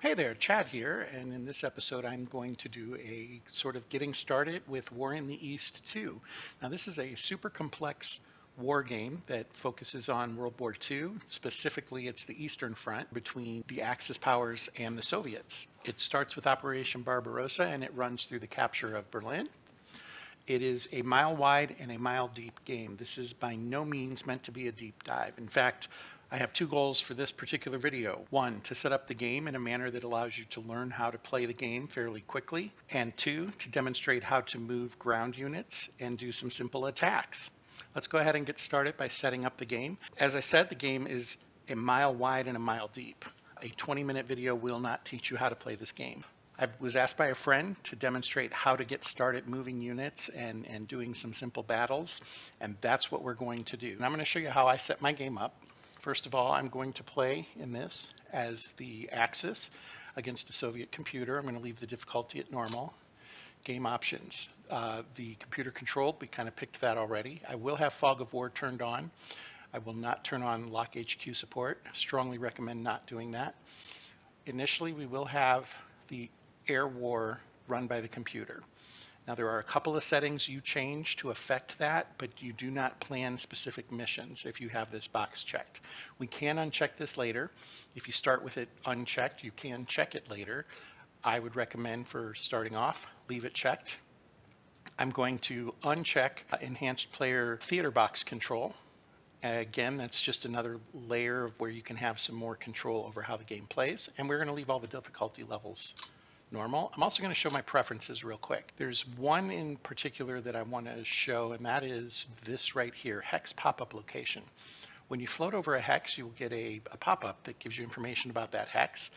Hey there, Chad here, and in this episode I'm going to do a sort of getting started with War in the East 2. Now this is a super complex war game that focuses on World War II. Specifically, it's the Eastern Front between the Axis powers and the Soviets. It starts with Operation Barbarossa and it runs through the capture of Berlin. It is a mile wide and a mile deep game. This is by no means meant to be a deep dive. In fact, I have two goals for this particular video. One, to set up the game in a manner that allows you to learn how to play the game fairly quickly. And two, to demonstrate how to move ground units and do some simple attacks. Let's go ahead and get started by setting up the game. As I said, the game is a mile wide and a mile deep. A 20-minute video will not teach you how to play this game. I was asked by a friend to demonstrate how to get started moving units and doing some simple battles, and that's what we're going to do. And I'm going to show you how I set my game up. First of all, I'm going to play in this as the Axis against a Soviet computer. I'm going to leave the difficulty at normal. Game options. The computer controlled, we kind of picked that already. I will have Fog of War turned on. I will not turn on Lock HQ support. Strongly recommend not doing that. Initially, we will have the air war run by the computer. Now there are a couple of settings you change to affect that, but you do not plan specific missions if you have this box checked. We can uncheck this later. If you start with it unchecked, you can check it later. I would recommend for starting off, leave it checked. I'm going to uncheck enhanced player theater box control. Again, that's just another layer of where you can have some more control over how the game plays. And we're going to leave all the difficulty levels normal. I'm also going to show my preferences real quick. There's one in particular that I want to show, and that is this right here, hex pop-up location. When you float over a hex, you will get a pop-up that gives you information about that hex.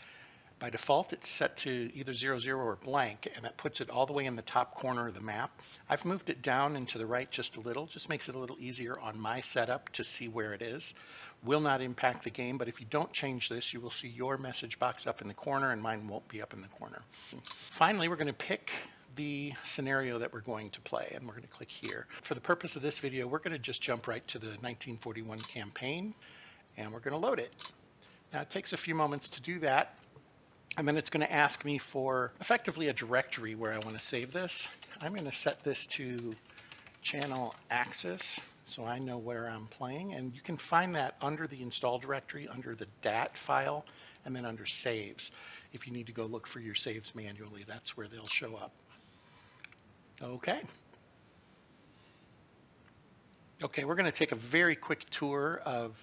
By default, it's set to either 00 or blank, and that puts it all the way in the top corner of the map. I've moved it down and to the right just a little, just makes it a little easier on my setup to see where it is. Will not impact the game, but if you don't change this, you will see your message box up in the corner and mine won't be up in the corner. Finally, we're going to pick the scenario that we're going to play, and we're going to click here. For the purpose of this video, we're going to just jump right to the 1941 campaign, and we're going to load it. Now, it takes a few moments to do that, and then it's going to ask me for effectively a directory where I want to save this. I'm going to set this to channel Axis, so I know where I'm playing, and you can find that under the install directory, under the DAT file, and then under saves. If you need to go look for your saves manually, that's where they'll show up. Okay, we're going to take a very quick tour of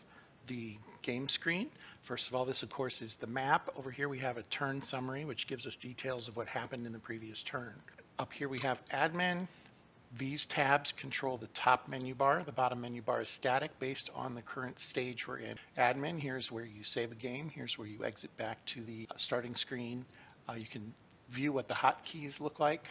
the game screen. First of all, this of course is the map. Over here we have a turn summary, which gives us details of what happened in the previous turn. Up here we have admin. These tabs control the top menu bar. The bottom menu bar is static based on the current stage we're in. Admin, here's where you save a game. Here's where you exit back to the starting screen. You can view what the hotkeys look like,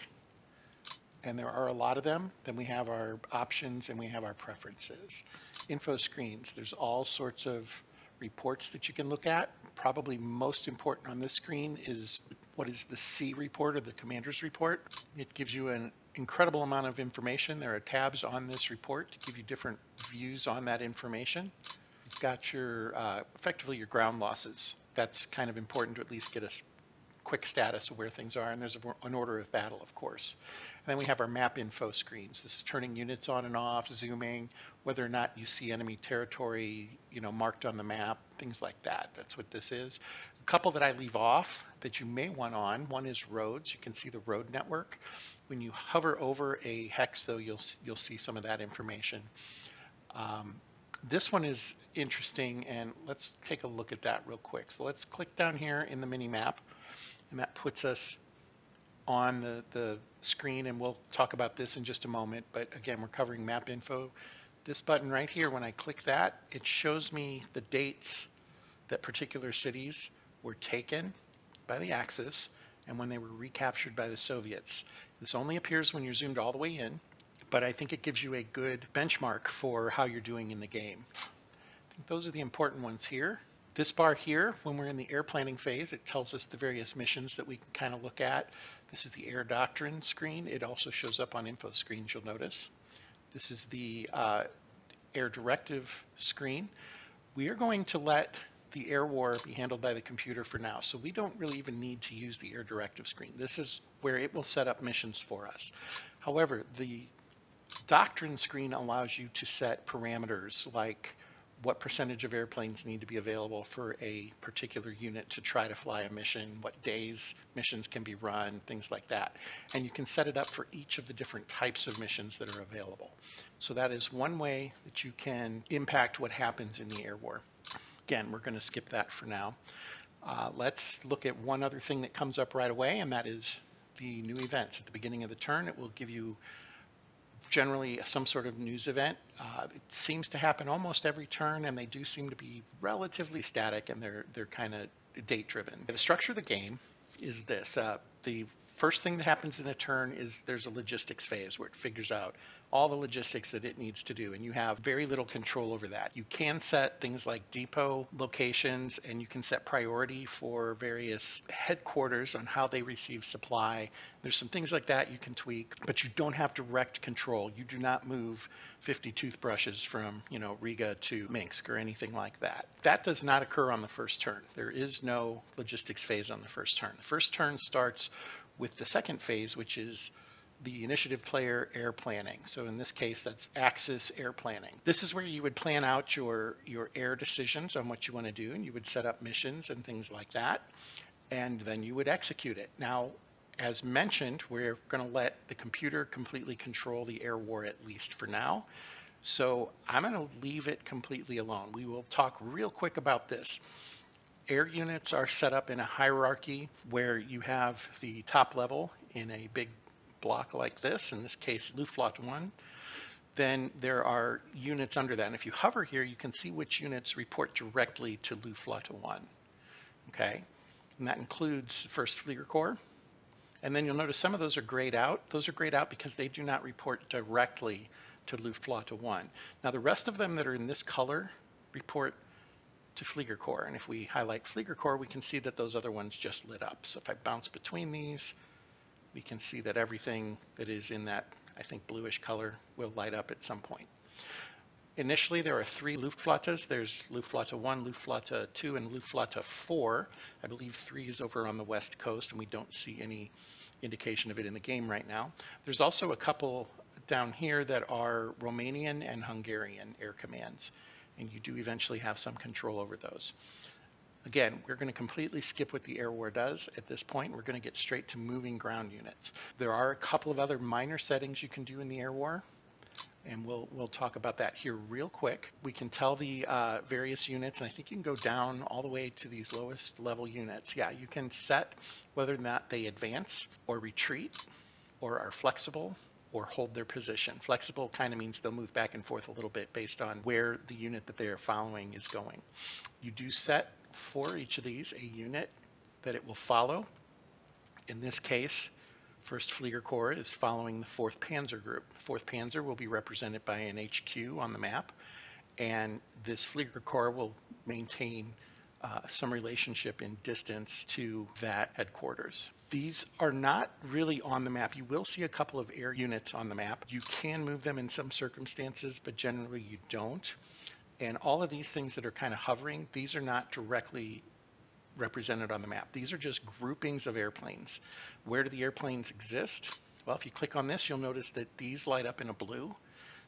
and there are a lot of them. Then we have our options and we have our preferences. Info screens, there's all sorts of reports that you can look at. Probably most important on this screen is what is the C report, or the commander's report. It gives you an incredible amount of information. There are tabs on this report to give you different views on that information. You've got your effectively your ground losses. That's kind of important to at least get a quick status of where things are, and there's an order of battle, of course. And then we have our map info screens. This is turning units on and off, zooming, whether or not you see enemy territory, marked on the map, things like that. That's what this is. A couple that I leave off that you may want on. One is roads. You can see the road network. When you hover over a hex, though, you'll see some of that information. This one is interesting, and let's take a look at that real quick. So let's click down here in the mini map, and that puts us on the screen, and we'll talk about this in just a moment. But again, we're covering map info. This button right here, when I click that, it shows me the dates that particular cities were taken by the Axis and when they were recaptured by the Soviets. This only appears when you're zoomed all the way in, but I think it gives you a good benchmark for how you're doing in the game. I think those are the important ones here. This bar here, when we're in the air planning phase, it tells us the various missions that we can kind of look at. This is the air doctrine screen. It also shows up on info screens, you'll notice. This is the air directive screen. We are going to let the air war be handled by the computer for now. So we don't really even need to use the air directive screen. This is where it will set up missions for us. However, the doctrine screen allows you to set parameters like what percentage of airplanes need to be available for a particular unit to try to fly a mission, what days missions can be run, things like that. And you can set it up for each of the different types of missions that are available. So that is one way that you can impact what happens in the air war. Again, we're going to skip that for now. Let's look at one other thing that comes up right away, and that is the new events. At the beginning of the turn, it will give you generally some sort of news event. It seems to happen almost every turn, and they do seem to be relatively static, and they're kind of date driven. The structure of the game is this. The first thing that happens in a turn is there's a logistics phase where it figures out all the logistics that it needs to do, and you have very little control over that. You can set things like depot locations, and you can set priority for various headquarters on how they receive supply. There's some things like that you can tweak, but you don't have direct control. You do not move 50 toothbrushes from, Riga to Minsk or anything like that. That does not occur on the first turn. There is no logistics phase on the first turn. The first turn starts with the second phase, which is the initiative player air planning. So in this case, that's Axis air planning. This is where you would plan out your air decisions on what you want to do, and you would set up missions and things like that, and then you would execute it. Now, as mentioned, we're going to let the computer completely control the air war, at least for now. So I'm going to leave it completely alone. We will talk real quick about this. Air units are set up in a hierarchy where you have the top level in a big block like this, in this case Luftflotte 1. Then there are units under that. And if you hover here, you can see which units report directly to Luftflotte 1. Okay, and that includes 1st Flieger Corps. And then you'll notice some of those are grayed out. Those are grayed out because they do not report directly to Luftflotte 1. Now the rest of them that are in this color report to Flieger Corps. And if we highlight Flieger Corps, we can see that those other ones just lit up. So if I bounce between these, we can see that everything that is in that, I think, bluish color will light up at some point. Initially, there are 3 Luftflottes. There's Luftflotte 1, Luftflotte 2, and Luftflotte 4. I believe 3 is over on the west coast, and we don't see any indication of it in the game right now. There's also a couple down here that are Romanian and Hungarian air commands, and you do eventually have some control over those. Again, we're going to completely skip what the air war does at this point. We're going to get straight to moving ground units. There are a couple of other minor settings you can do in the air war, and we'll talk about that here real quick. We can tell the various units, and I think you can go down all the way to these lowest level units. Yeah, you can set whether or not they advance or retreat or are flexible or hold their position. Flexible kind of means they'll move back and forth a little bit based on where the unit that they are following is going. You do set for each of these a unit that it will follow. In this case, 1st Flieger Corps is following the 4th Panzer Group. 4th Panzer will be represented by an HQ on the map, and this Flieger Corps will maintain some relationship in distance to that headquarters. These are not really on the map. You will see a couple of air units on the map. You can move them in some circumstances, but generally you don't. And all of these things that are kind of hovering, these are not directly represented on the map. These are just groupings of airplanes. Where do the airplanes exist? Well, if you click on this, you'll notice that these light up in a blue.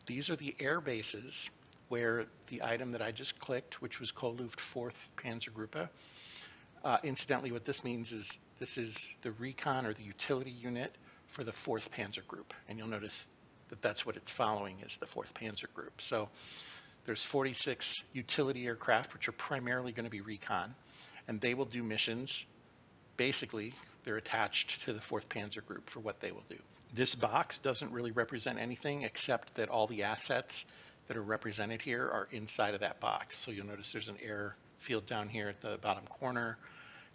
These are the air bases where the item that I just clicked, which was Luft 4th Panzergruppe. Incidentally, what this means is this is the recon or the utility unit for the 4th Panzer Group. And you'll notice that that's what it's following is the 4th Panzer Group. So there's 46 utility aircraft, which are primarily going to be recon, and they will do missions. Basically, they're attached to the 4th Panzer Group for what they will do. This box doesn't really represent anything except that all the assets that are represented here are inside of that box. So you'll notice there's an airfield down here at the bottom corner.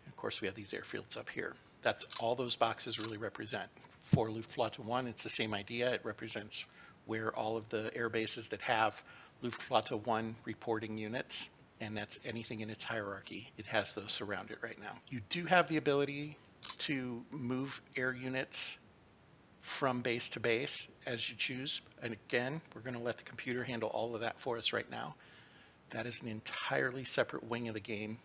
And of course, we have these airfields up here. That's all those boxes really represent. For Luftflotte 1, it's the same idea. It represents where all of the air bases that have Luftflotte 1 reporting units, and that's anything in its hierarchy. It has those surrounded right now. You do have the ability to move air units from base to base as you choose. And again, we're going to let the computer handle all of that for us right now. That is an entirely separate wing of the game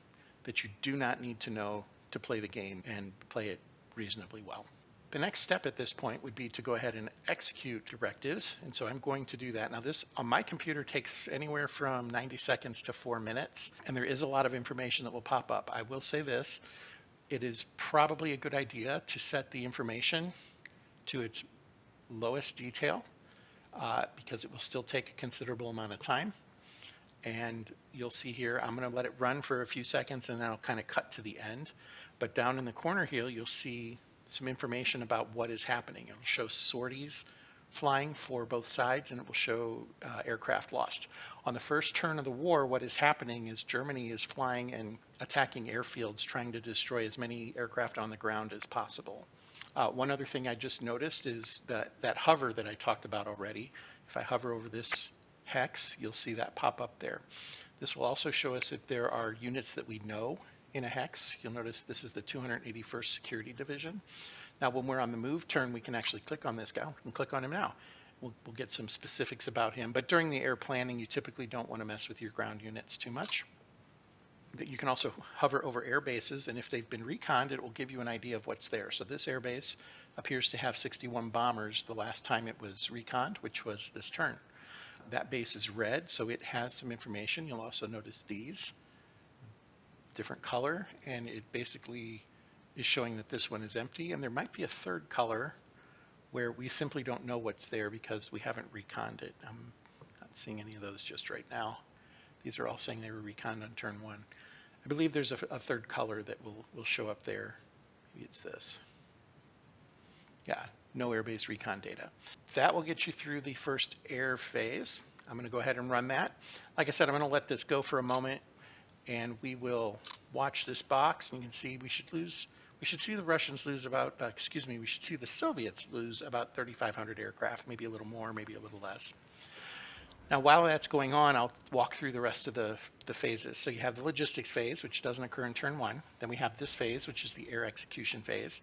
that you do not need to know to play the game and play it reasonably well. The next step at this point would be to go ahead and execute directives, and so I'm going to do that. Now this on my computer takes anywhere from 90 seconds to 4 minutes, and there is a lot of information that will pop up. I will say this, it is probably a good idea to set the information to its lowest detail because it will still take a considerable amount of time. And you'll see here, I'm going to let it run for a few seconds and then I'll kind of cut to the end. But down in the corner here, you'll see some information about what is happening. It will show sorties flying for both sides, and it will show aircraft lost. On the first turn of the war, what is happening is Germany is flying and attacking airfields, trying to destroy as many aircraft on the ground as possible. One other thing I just noticed is that hover that I talked about already. If I hover over this hex, you'll see that pop up there. This will also show us if there are units that we know in a hex. You'll notice this is the 281st Security Division. Now when we're on the move turn, we can actually click on this guy. We can click on him now. We'll get some specifics about him, but during the air planning, you typically don't want to mess with your ground units too much. You can also hover over air bases, and if they've been reconned, it will give you an idea of what's there. So this air base appears to have 61 bombers the last time it was reconned, which was this turn. That base is red, so it has some information. You'll also notice these, different color, and it basically is showing that this one is empty, and there might be a third color where we simply don't know what's there because we haven't reconned it. I'm not seeing any of those just right now. These are all saying they were reconned on turn one. I believe there's a third color that will show up there. Maybe it's this. Yeah, no airbase recon data. That will get you through the first air phase. I'm going to go ahead and run that. Like I said, I'm going to let this go for a moment, and we will watch this box. And you can see we should see the Russians lose about, we should see the Soviets lose about 3,500 aircraft, maybe a little more, maybe a little less. Now, while that's going on, I'll walk through the rest of the phases. So you have the logistics phase, which doesn't occur in turn one. Then we have this phase, which is the air execution phase.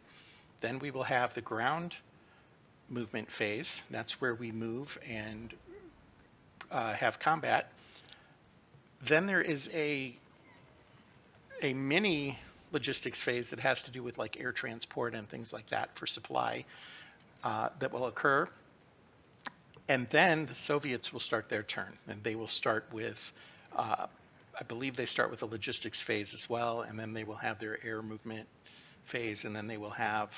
Then we will have the ground movement phase. That's where we move and have combat. Then there is a mini logistics phase that has to do with like air transport and things like that for supply that will occur. And then the Soviets will start their turn, and they will start with, I believe they start with the logistics phase as well, and then they will have their air movement phase, and then they will have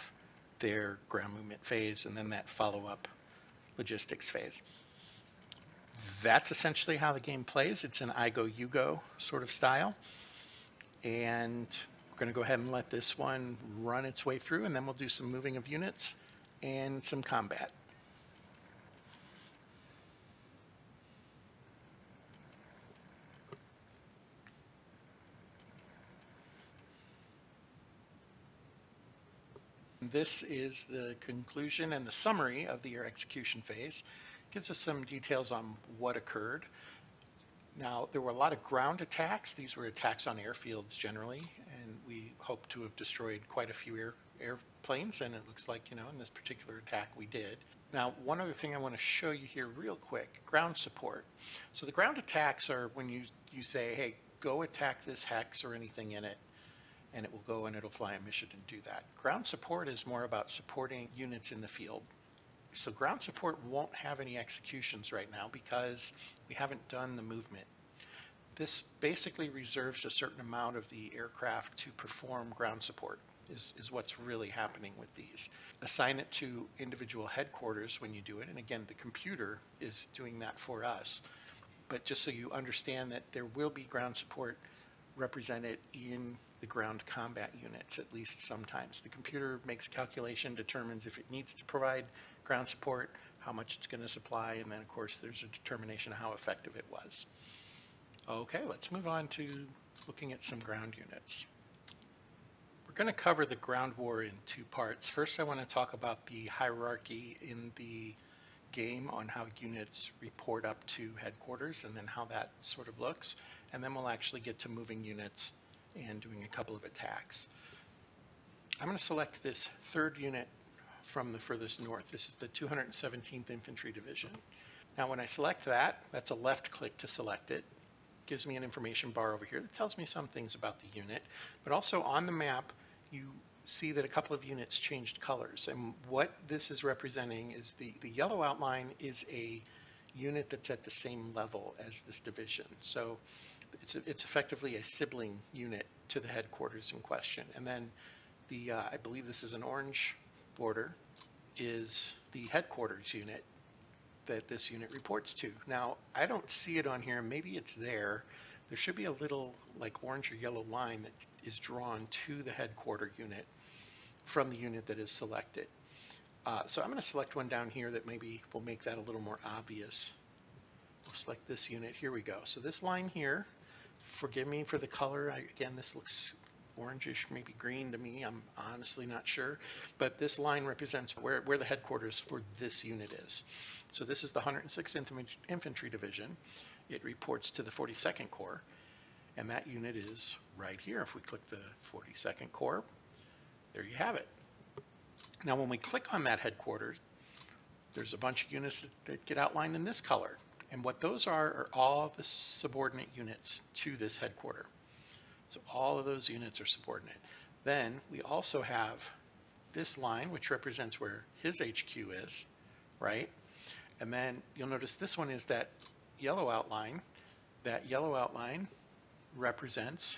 their ground movement phase, and then that follow-up logistics phase. That's essentially how the game plays. It's an I go, you go sort of style. And we're going to go ahead and let this one run its way through, and then we'll do some moving of units and some combat. This is the conclusion and the summary of the air execution phase. It gives us some details on what occurred. Now, there were a lot of ground attacks. These were attacks on airfields generally, and we hope to have destroyed quite a few airplanes, and it looks like, in this particular attack we did. Now, one other thing I want to show you here real quick, ground support. So the ground attacks are when you say, hey, go attack this hex or anything in it, and it will go and it'll fly a mission and do that. Ground support is more about supporting units in the field. So ground support won't have any executions right now because we haven't done the movement. This basically reserves a certain amount of the aircraft to perform ground support is what's really happening with these. Assign it to individual headquarters when you do it, and again, the computer is doing that for us. But just so you understand that there will be ground support represented in the ground combat units, at least sometimes. The computer makes a calculation, determines if it needs to provide ground support, how much it's going to supply, and then of course there's a determination of how effective it was. Okay, let's move on to looking at some ground units. We're going to cover the ground war in two parts. First, I want to talk about the hierarchy in the game on how units report up to headquarters and then how that sort of looks. And then we'll actually get to moving units and doing a couple of attacks. I'm going to select this third unit from the furthest north. This is the 217th Infantry Division. Now when I select that, that's a left click to select it. gives me an information bar over here that tells me some things about the unit, but also on the map you see that a couple of units changed colors, and what this is representing is the yellow outline is a unit that's at the same level as this division. So it's effectively a sibling unit to the headquarters in question. And then the I believe this is an orange border, is the headquarters unit that this unit reports to. Now, I don't see it on here. Maybe it's there. There should be a little like orange or yellow line that is drawn to the headquarter unit from the unit that is selected. So I'm going to select one down here that maybe will make that a little more obvious. We'll select this unit. Here we go. So this line here, forgive me for the color. Again, this looks orangish, maybe green to me. I'm honestly not sure. But this line represents where the headquarters for this unit is. So this is the 106th Infantry Division. It reports to the 42nd Corps, and that unit is right here. If we click the 42nd Corps, there you have it. Now when we click on that headquarters, there's a bunch of units that get outlined in this color. And what those are all the subordinate units to this headquarter. So all of those units are subordinate. Then we also have this line, which represents where his HQ is, right? And then you'll notice this one is that yellow outline. That yellow outline represents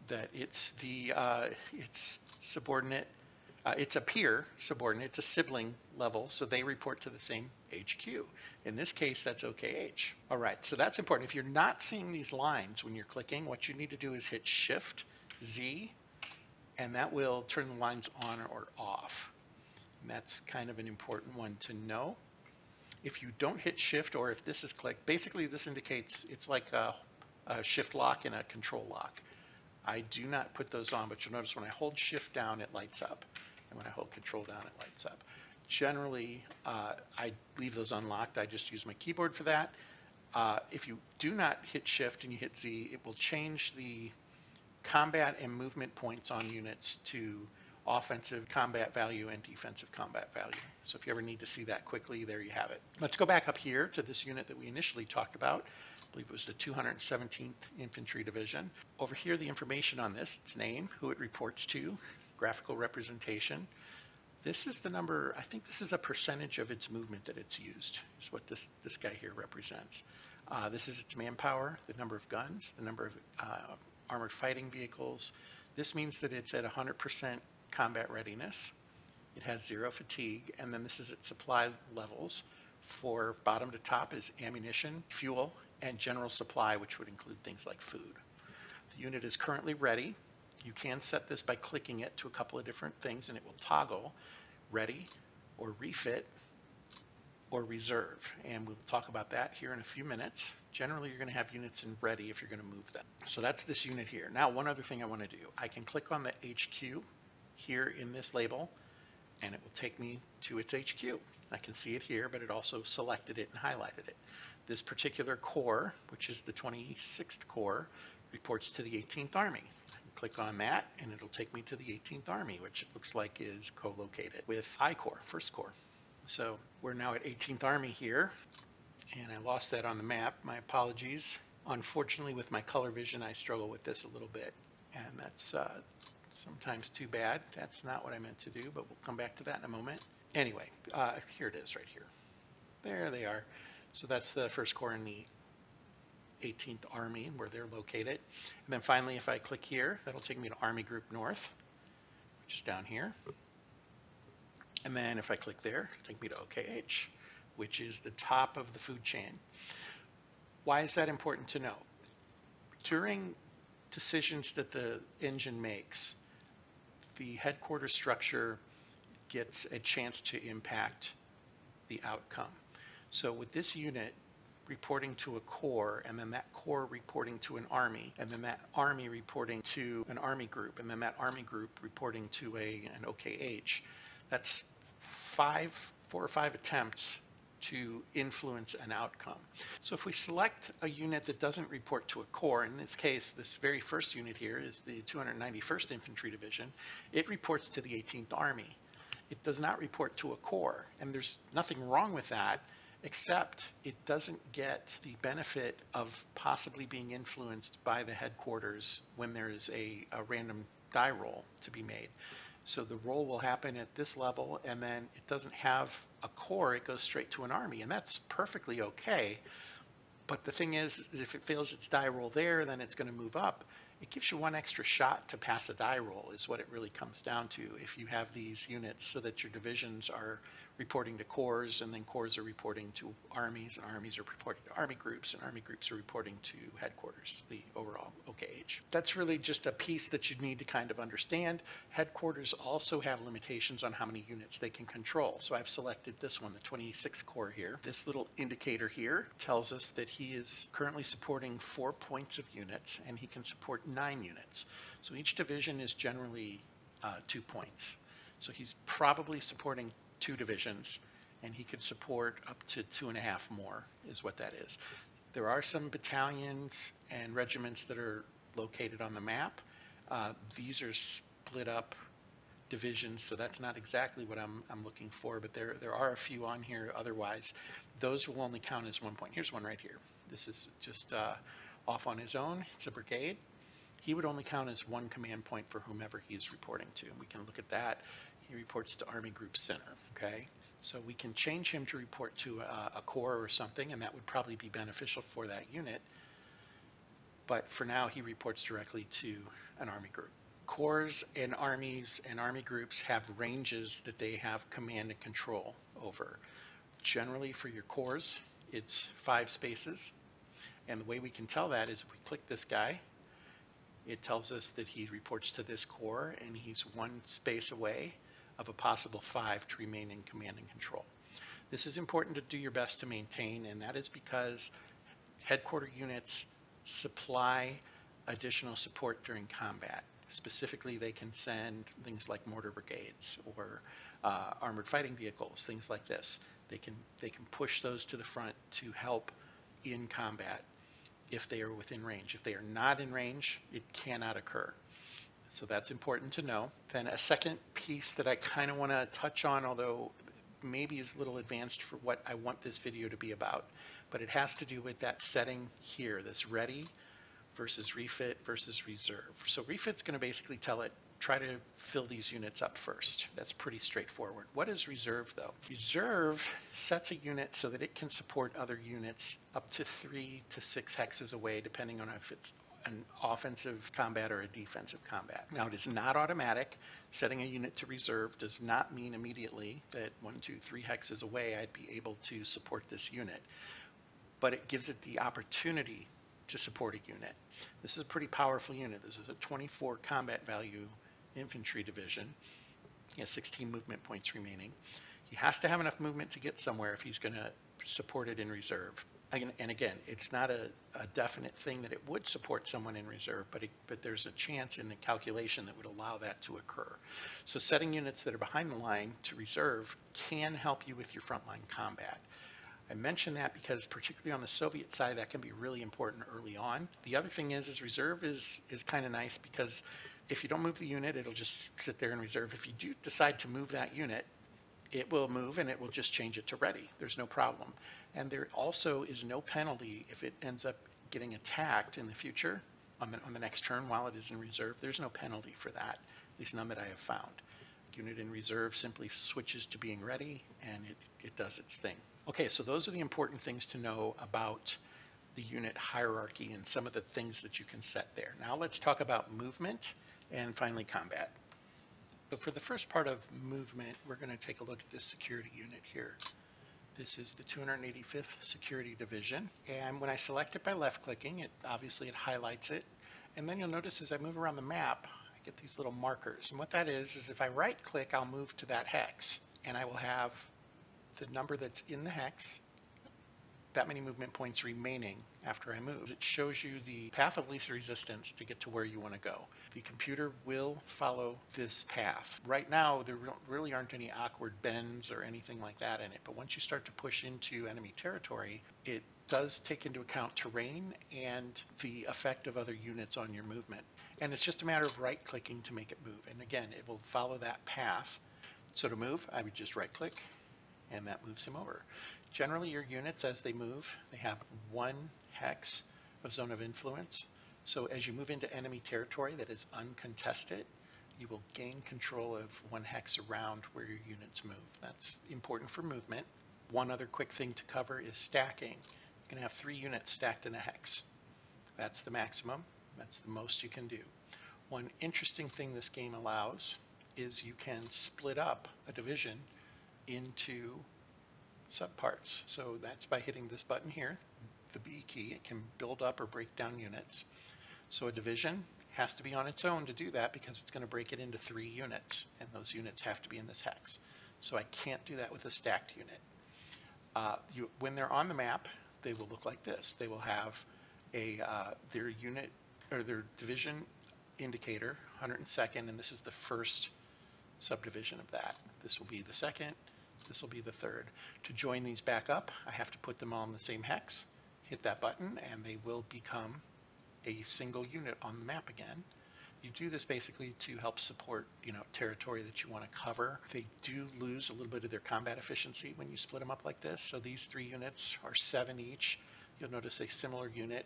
that it's the it's subordinate. It's a peer subordinate. It's a sibling level, so they report to the same HQ. In this case, that's OKH. All right, so that's important. If you're not seeing these lines when you're clicking, what you need to do is hit Shift Z, and that will turn the lines on or off. And that's kind of an important one to know. If you don't hit Shift, or if this is clicked, basically this indicates it's like a Shift lock and a Control lock. I do not put those on, but you'll notice when I hold Shift down, it lights up. And when I hold Control down, it lights up. Generally, I leave those unlocked. I just use my keyboard for that. If you do not hit Shift and you hit Z, it will change the combat and movement points on units to offensive combat value and defensive combat value. So if you ever need to see that quickly, there you have it. Let's go back up here to this unit that we initially talked about. I believe it was the 217th Infantry Division. Over here, the information on this, its name, who it reports to, graphical representation. This is the number, I think this is a percentage of its movement that it's used, is what this guy here represents. This is its manpower, the number of guns, the number of armored fighting vehicles. This means that it's at 100% combat readiness. It has 0 fatigue, and then this is its supply levels. For bottom to top is ammunition, fuel, and general supply, which would include things like food. The unit is currently ready. You can set this by clicking it to a couple of different things, and it will toggle ready or refit or reserve. And we'll talk about that here in a few minutes. Generally, you're going to have units in ready if you're going to move them. So that's this unit here. Now, one other thing I want to do. I can click on the HQ here in this label, and it will take me to its HQ. I can see it here, but it also selected it and highlighted it. This particular corps, which is the 26th Corps, reports to the 18th Army. Click on that, and it'll take me to the 18th Army, which it looks like is co-located with I Corps, 1st Corps. So we're now at 18th Army here, and I lost that on the map. My apologies. Unfortunately, with my color vision, I struggle with this a little bit, and that's sometimes too bad. That's not what I meant to do, but we'll come back to that in a moment. Anyway, here it is right here. There they are. So that's the 1st Corps and the 18th Army, where they're located. And then finally, if I click here, that'll take me to Army Group North, which is down here. And then if I click there, it'll take me to OKH, which is the top of the food chain. Why is that important to know? During decisions that the engine makes, the headquarters structure gets a chance to impact the outcome. So with this unit reporting to a corps, and then that corps reporting to an army, and then that army reporting to an army group, and then that army group reporting to an OKH, that's 4 or 5 attempts to influence an outcome. So if we select a unit that doesn't report to a corps, in this case, this very first unit here is the 291st Infantry Division, it reports to the 18th Army. It does not report to a corps, and there's nothing wrong with that, except it doesn't get the benefit of possibly being influenced by the headquarters when there is a random die roll to be made. So the roll will happen at this level, and then it doesn't have a core, it goes straight to an army, and that's perfectly okay. But the thing is, if it fails its die roll there, then it's going to move up. It gives you one extra shot to pass a die roll is what it really comes down to if you have these units, so that your divisions are reporting to corps, and then corps are reporting to armies, and armies are reporting to army groups, and army groups are reporting to headquarters, the overall OKH. That's really just a piece that you need to kind of understand. Headquarters also have limitations on how many units they can control. So I've selected this one, the 26th Corps here. This little indicator here tells us that he is currently supporting 4 points of units, and he can support 9 units. So each division is generally 2 points. So he's probably supporting 2 divisions, and he could support up to 2.5 more is what that is. There are some battalions and regiments that are located on the map. These are split up divisions, so that's not exactly what I'm looking for, but there are a few on here. Otherwise, those will only count as 1 point. Here's one right here. This is just off on his own. It's a brigade. He would only count as 1 command point for whomever he's reporting to. And we can look at that. He reports to Army Group Center, okay? So we can change him to report to a corps or something, and that would probably be beneficial for that unit. But for now, he reports directly to an army group. Corps and armies and army groups have ranges that they have command and control over. Generally, for your corps, it's 5 spaces. And the way we can tell that is if we click this guy, it tells us that he reports to this corps, and he's 1 space away of a possible 5 to remain in command and control. This is important to do your best to maintain, and that is because headquarter units supply additional support during combat. Specifically, they can send things like mortar brigades or armored fighting vehicles, things like this. They can push those to the front to help in combat if they are within range. If they are not in range, it cannot occur. So that's important to know. Then a second piece that I kind of want to touch on, although maybe is a little advanced for what I want this video to be about, but it has to do with that setting here, this ready versus refit versus reserve. So refit's going to basically tell it, try to fill these units up first. That's pretty straightforward. What is reserve though? Reserve sets a unit so that it can support other units up to 3 to 6 hexes away, depending on if it's an offensive combat or a defensive combat. Now, it is not automatic. Setting a unit to reserve does not mean immediately that 1, 2, 3 hexes away I'd be able to support this unit, but it gives it the opportunity to support a unit. This is a pretty powerful unit. This is a 24 combat value infantry division. He has 16 movement points remaining. He has to have enough movement to get somewhere if he's going to support it in reserve. And again, it's not a definite thing that it would support someone in reserve, but there's a chance in the calculation that would allow that to occur. So setting units that are behind the line to reserve can help you with your frontline combat. I mention that because particularly on the Soviet side, that can be really important early on. The other thing is reserve is kind of nice because if you don't move the unit, it'll just sit there in reserve. If you do decide to move that unit, it will move and it will just change it to ready. There's no problem. And there also is no penalty if it ends up getting attacked in the future on the next turn while it is in reserve. There's no penalty for that, at least none that I have found. Unit in reserve simply switches to being ready and it does its thing. Okay, so those are the important things to know about the unit hierarchy and some of the things that you can set there. Now let's talk about movement and finally combat. So for the first part of movement, we're going to take a look at this security unit here. This is the 285th Security Division, and when I select it by left-clicking, it highlights it, and then you'll notice as I move around the map, I get these little markers, and what that is if I right-click, I'll move to that hex, and I will have the number that's in the hex, that many movement points remaining after I move. It shows you the path of least resistance to get to where you want to go. The computer will follow this path. Right now, there really aren't any awkward bends or anything like that in it, but once you start to push into enemy territory, it does take into account terrain and the effect of other units on your movement. And it's just a matter of right-clicking to make it move. And again, it will follow that path. So to move, I would just right-click and that moves him over. Generally, your units, as they move, they have 1 hex of zone of influence. So as you move into enemy territory that is uncontested, you will gain control of 1 hex around where your units move. That's important for movement. One other quick thing to cover is stacking. You can have 3 units stacked in a hex. That's the maximum. That's the most you can do. One interesting thing this game allows is you can split up a division into subparts. So that's by hitting this button here, the B key. It can build up or break down units. So a division has to be on its own to do that because it's going to break it into 3 units, and those units have to be in this hex. So I can't do that with a stacked unit. When they're on the map, they will look like this. They will have their unit or their division indicator, 102nd, and this is the first subdivision of that. This will be the second, this will be the third. To join these back up, I have to put them all in the same hex, hit that button, and they will become a single unit on the map again. You do this basically to help support, territory that you want to cover. They do lose a little bit of their combat efficiency when you split them up like this. So these 3 units are 7 each. You'll notice a similar unit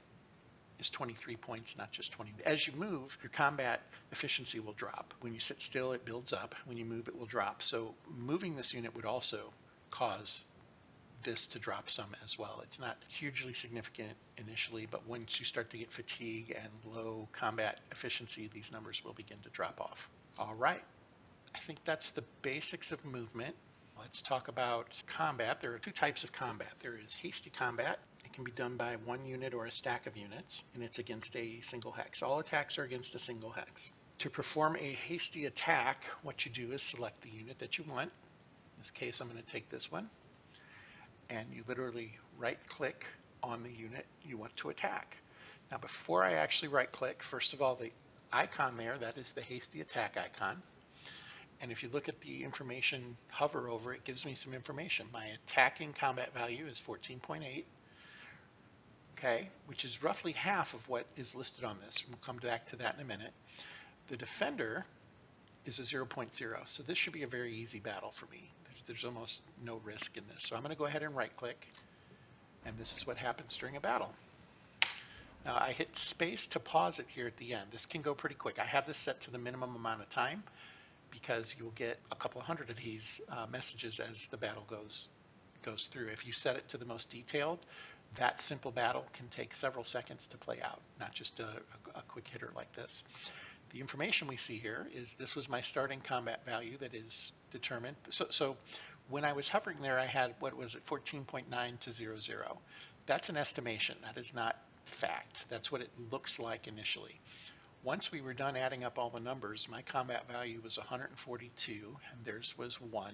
is 23 points, not just 20. As you move, your combat efficiency will drop. When you sit still, it builds up. When you move, it will drop. So moving this unit would also cause this to drop some as well. It's not hugely significant initially, but once you start to get fatigue and low combat efficiency, these numbers will begin to drop off. All right, I think that's the basics of movement. Let's talk about combat. There are 2 types of combat. There is hasty combat. It can be done by 1 unit or a stack of units, and it's against a single hex. All attacks are against a single hex. To perform a hasty attack, what you do is select the unit that you want. In this case, I'm going to take this one, and you literally right-click on the unit you want to attack. Now, before I actually right-click, first of all, the icon there, that is the hasty attack icon. And if you look at the information, hover over it, gives me some information. My attacking combat value is 14.8, okay, which is roughly half of what is listed on this. We'll come back to that in a minute. The defender is a 0.0, so this should be a very easy battle for me. There's almost no risk in this. So I'm going to go ahead and right-click, and this is what happens during a battle. Now I hit space to pause it here at the end. This can go pretty quick. I have this set to the minimum amount of time because you'll get a couple of hundred of these messages as the battle goes through. If you set it to the most detailed, that simple battle can take several seconds to play out, not just a quick hitter like this. The information we see here is this was my starting combat value that is determined. So when I was hovering there, I had, what was it, 14.9 to 00. That's an estimation. That is not fact. That's what it looks like initially. Once we were done adding up all the numbers, my combat value was 142, and theirs was 1.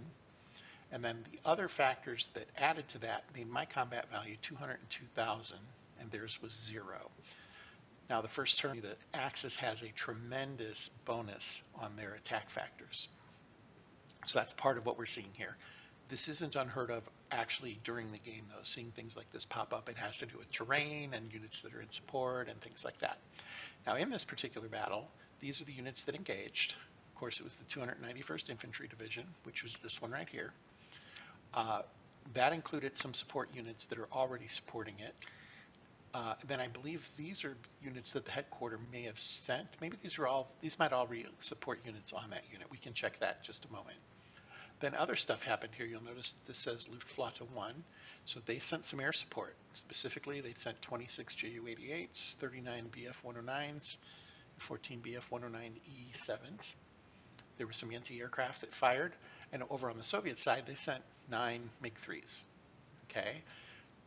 And then the other factors that added to that made my combat value 202,000, and theirs was 0. Now, the first turn, the Axis has a tremendous bonus on their attack factors. So that's part of what we're seeing here. This isn't unheard of actually during the game, though. Seeing things like this pop up, it has to do with terrain and units that are in support and things like that. Now, in this particular battle, these are the units that engaged. Of course, it was the 291st Infantry Division, which was this one right here. That included some support units that are already supporting it. Then I believe these are units that the headquarters may have sent. Maybe these might all be support units on that unit. We can check that in just a moment. Then other stuff happened here. You'll notice this says Luftflotte 1. So they sent some air support. Specifically, they sent 26 Ju-88s, 39 Bf-109s, 14 Bf-109E7s. There were some anti-aircraft that fired. And over on the Soviet side, they sent 9 MiG-3s. Okay?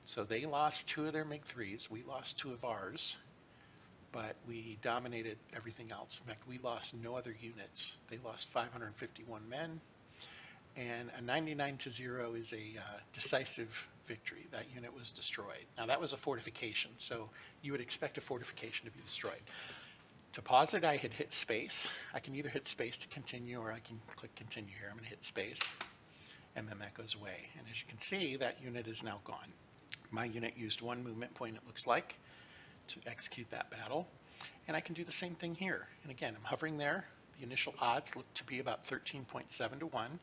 So they lost 2 of their MiG-3s. We lost 2 of ours. But we dominated everything else. In fact, we lost no other units. They lost 551 men. And a 99 to 0 is a decisive victory. That unit was destroyed. Now that was a fortification, so you would expect a fortification to be destroyed. To pause it, I had hit space. I can either hit space to continue, or I can click continue here. I'm going to hit space, and then that goes away. And as you can see, that unit is now gone. My unit used 1 movement point, it looks like, to execute that battle. And I can do the same thing here. And again, I'm hovering there. The initial odds look to be about 13.7 to 1.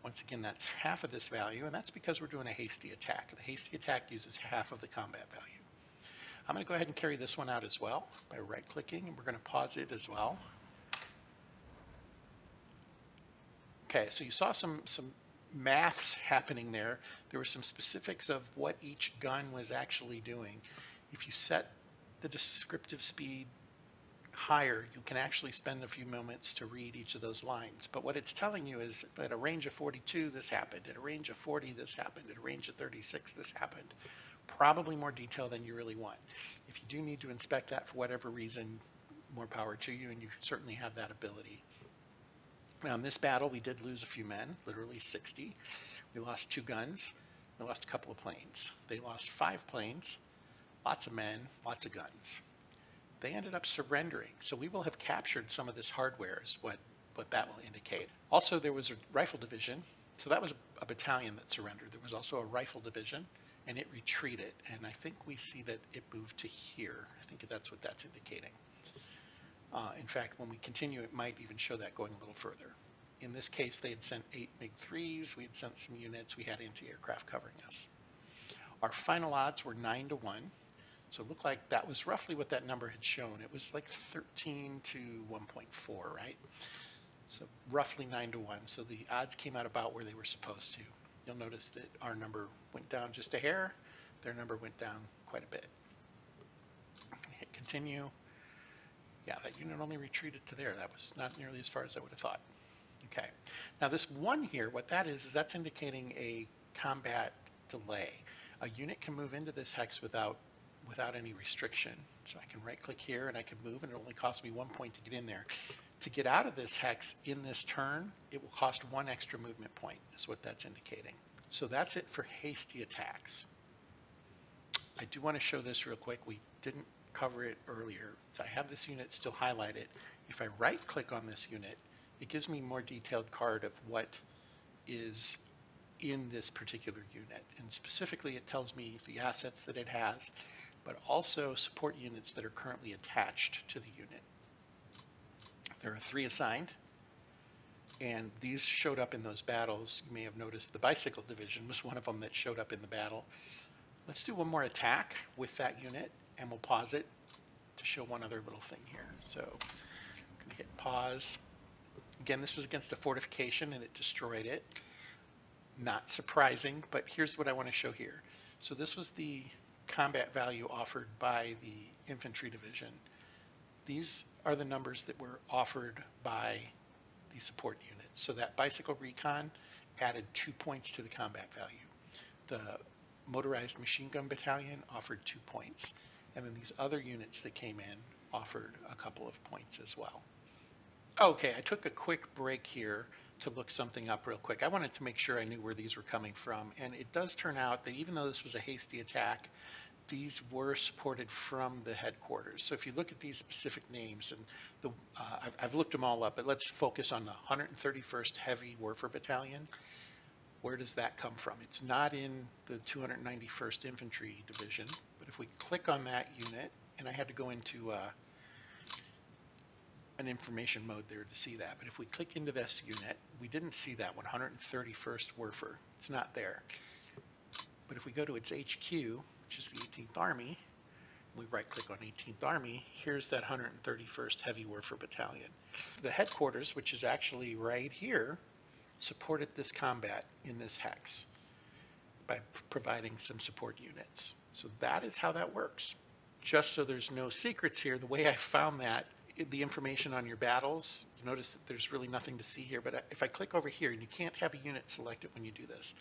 Once again, that's half of this value, and that's because we're doing a hasty attack. The hasty attack uses half of the combat value. I'm going to go ahead and carry this one out as well by right-clicking, and we're going to pause it as well. Okay, so you saw some maths happening there. There were some specifics of what each gun was actually doing. If you set the descriptive speed higher, you can actually spend a few moments to read each of those lines. But what it's telling you is at a range of 42, this happened. At a range of 40, this happened. At a range of 36, this happened. Probably more detail than you really want. If you do need to inspect that for whatever reason, more power to you, and you certainly have that ability. Now, in this battle, we did lose a few men, literally 60. We lost 2 guns. We lost a couple of planes. They lost 5 planes, lots of men, lots of guns. They ended up surrendering, so we will have captured some of this hardware is what that will indicate. Also, there was a rifle division, so that was a battalion that surrendered. There was also a rifle division, and it retreated, and I think we see that it moved to here. I think that's what that's indicating. In fact, when we continue, it might even show that going a little further. In this case, they had sent 8 MiG-3s. We had sent some units. We had anti-aircraft covering us. Our final odds were 9-1. So it looked like that was roughly what that number had shown. It was like 13 to 1.4, right? So roughly 9-1. So the odds came out about where they were supposed to. You'll notice that our number went down just a hair. Their number went down quite a bit. I'm going to hit continue. Yeah, that unit only retreated to there. That was not nearly as far as I would have thought. Okay. Now this 1 here, what that is that's indicating a combat delay. A unit can move into this hex without any restriction. So I can right click here and I can move, and it only costs me 1 point to get in there. To get out of this hex in this turn, it will cost 1 extra movement point, is what that's indicating. So that's it for hasty attacks. I do want to show this real quick. We didn't cover it earlier. So I have this unit still highlighted. If I right click on this unit, it gives me a more detailed card of what is in this particular unit. And specifically, it tells me the assets that it has, but also support units that are currently attached to the unit. There are 3 assigned, and these showed up in those battles. You may have noticed the bicycle division was one of them that showed up in the battle. Let's do one more attack with that unit, and we'll pause it to show one other little thing here. So I'm going to hit pause. Again, this was against a fortification, and it destroyed it. Not surprising, but here's what I want to show here. So this was the combat value offered by the infantry division. These are the numbers that were offered by the support units. So that bicycle recon added 2 points to the combat value. The motorized machine gun battalion offered 2 points. And then these other units that came in offered a couple of points as well. Okay, I took a quick break here to look something up real quick. I wanted to make sure I knew where these were coming from. And it does turn out that even though this was a hasty attack, these were supported from the headquarters. So if you look at these specific names, and I've looked them all up, but let's focus on the 131st Heavy Warfare Battalion. Where does that come from? It's not in the 291st Infantry Division, but if we click on that unit, and I had to go into an information mode there to see that, but if we click into this unit, we didn't see that 131st Warfare. It's not there. But if we go to its HQ, which is the 18th Army, we right click on 18th Army, here's that 131st Heavy Warfare Battalion. The headquarters, which is actually right here, supported this combat in this hex by providing some support units. So that is how that works. Just so there's no secrets here, the way I found that, the information on your battles, you notice that there's really nothing to see here, but if I click over here, and you can't have a unit selected when you do this,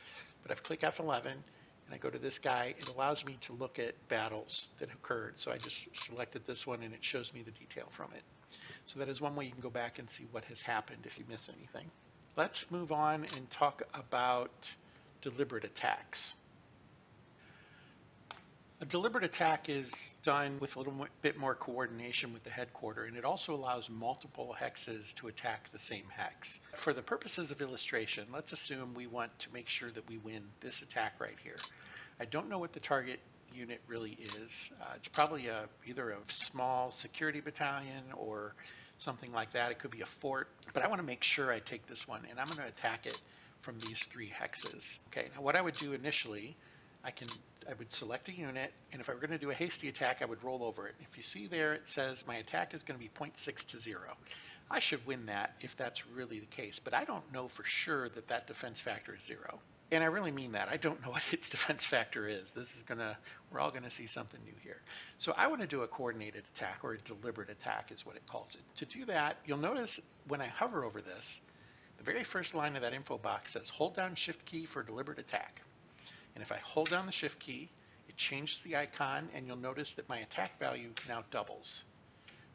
but if I click F11 and I go to this guy, it allows me to look at battles that occurred. So I just selected this one and it shows me the detail from it. So that is one way you can go back and see what has happened if you miss anything. Let's move on and talk about deliberate attacks. A deliberate attack is done with a little bit more coordination with the headquarter, and it also allows multiple hexes to attack the same hex. For the purposes of illustration, let's assume we want to make sure that we win this attack right here. I don't know what the target unit really is. It's probably either a small security battalion or something like that. It could be a fort, but I want to make sure I take this one, and I'm going to attack it from these 3 hexes. Okay, now what I would do initially, I would select a unit, and if I were going to do a hasty attack, I would roll over it. If you see there, it says my attack is going to be 0.6 to 0. I should win that if that's really the case, but I don't know for sure that that defense factor is 0. And I really mean that. I don't know what its defense factor is. We're all gonna see something new here. So I want to do a coordinated attack, or a deliberate attack is what it calls it. To do that, you'll notice when I hover over this, the very first line of that info box says hold down shift key for deliberate attack. And if I hold down the shift key, it changes the icon, and you'll notice that my attack value now doubles.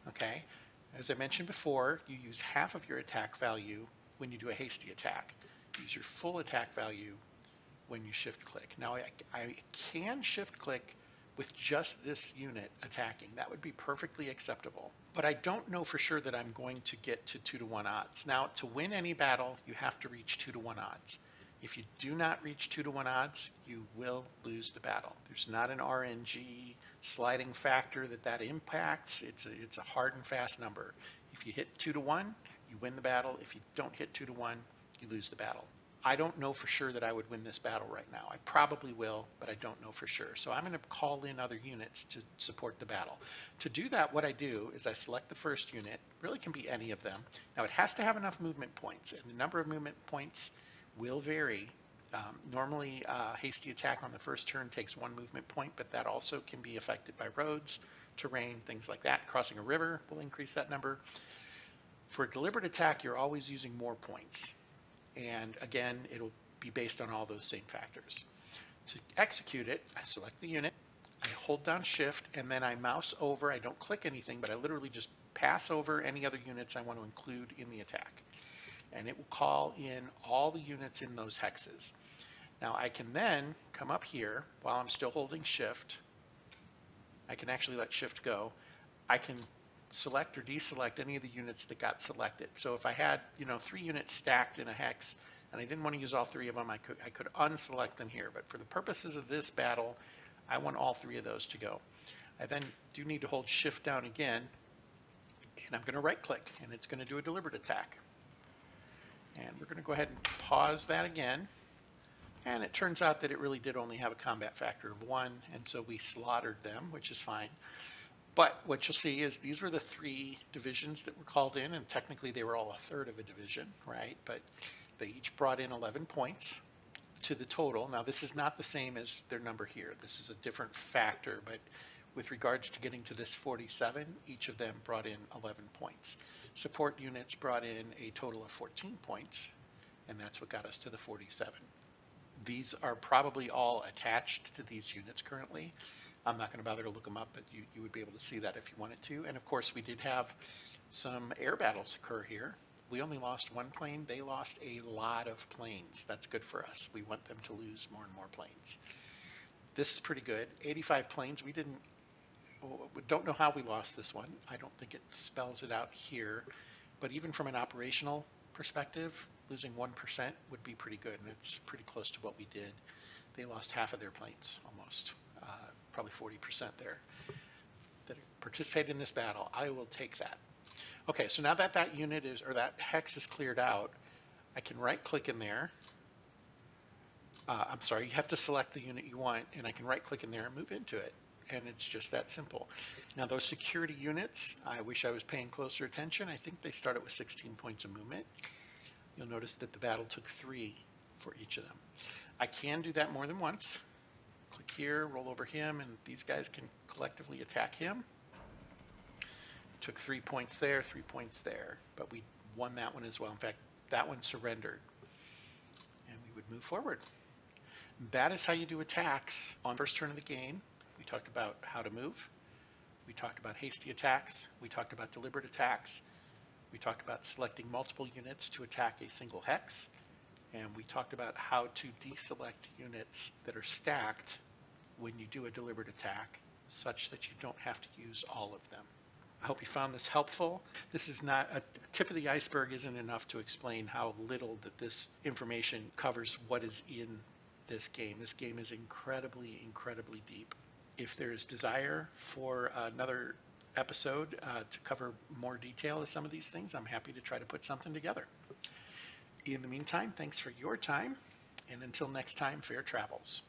Okay? As I mentioned before, you use half of your attack value when you do a hasty attack. Use your full attack value when you shift click. Now I can shift click with just this unit attacking. That would be perfectly acceptable. But I don't know for sure that I'm going to get to 2-to-1 odds. Now, to win any battle, you have to reach 2-to-1 odds. If you do not reach 2-to-1 odds, you will lose the battle. There's not an RNG sliding factor that impacts. It's a hard and fast number. If you hit 2-to-1, you win the battle. If you don't hit 2-to-1, you lose the battle. I don't know for sure that I would win this battle right now. I probably will, but I don't know for sure. So I'm going to call in other units to support the battle. To do that, what I do is I select the first unit. Really can be any of them. Now it has to have enough movement points, and the number of movement points will vary. Normally, hasty attack on the first turn takes 1 movement point, but that also can be affected by roads, terrain, things like that. Crossing a river will increase that number. For a deliberate attack, you're always using more points. And again, it'll be based on all those same factors. To execute it, I select the unit, I hold down shift, and then I mouse over. I don't click anything, but I literally just pass over any other units I want to include in the attack. And it will call in all the units in those hexes. Now I can then come up here while I'm still holding shift. I can actually let shift go. I can select or deselect any of the units that got selected. So if I had 3 units stacked in a hex and I didn't want to use all 3 of them, I could unselect them here. But for the purposes of this battle, I want all 3 of those to go. I then do need to hold shift down again, and I'm going to right click, and it's going to do a deliberate attack. And we're going to go ahead and pause that again. And it turns out that it really did only have a combat factor of 1, and so we slaughtered them, which is fine. But what you'll see is these were the 3 divisions that were called in, and technically they were all a third of a division, right? But they each brought in 11 points to the total. Now this is not the same as their number here. This is a different factor, but with regards to getting to this 47, each of them brought in 11 points. Support units brought in a total of 14 points, and that's what got us to the 47. These are probably all attached to these units currently. I'm not going to bother to look them up, but you would be able to see that if you wanted to. And of course, we did have some air battles occur here. We only lost 1 plane. They lost a lot of planes. That's good for us. We want them to lose more and more planes. This is pretty good. 85 planes. We don't know how we lost this one. I don't think it spells it out here. But even from an operational perspective, losing 1% would be pretty good, and it's pretty close to what we did. They lost half of their planes almost. Probably 40% there that participated in this battle. I will take that. Okay, so now that that unit is, or that hex is cleared out, I can right click in there. I'm sorry, you have to select the unit you want, and I can right click in there and move into it. And it's just that simple. Now those security units, I wish I was paying closer attention. I think they started with 16 points of movement. You'll notice that the battle took 3 for each of them. I can do that more than once. Click here, roll over him, and these guys can collectively attack him. Took 3 points there, 3 points there, but we won that one as well. In fact, that one surrendered, and we would move forward. That is how you do attacks on first turn of the game. We talked about how to move. We talked about hasty attacks. We talked about deliberate attacks. We talked about selecting multiple units to attack a single hex. And we talked about how to deselect units that are stacked when you do a deliberate attack, such that you don't have to use all of them. I hope you found this helpful. This is not a tip of the iceberg. Isn't enough to explain how little that this information covers what is in this game. This game is incredibly, incredibly deep. If there is desire for another episode to cover more detail of some of these things, I'm happy to try to put something together. In the meantime, thanks for your time, and until next time, fair travels.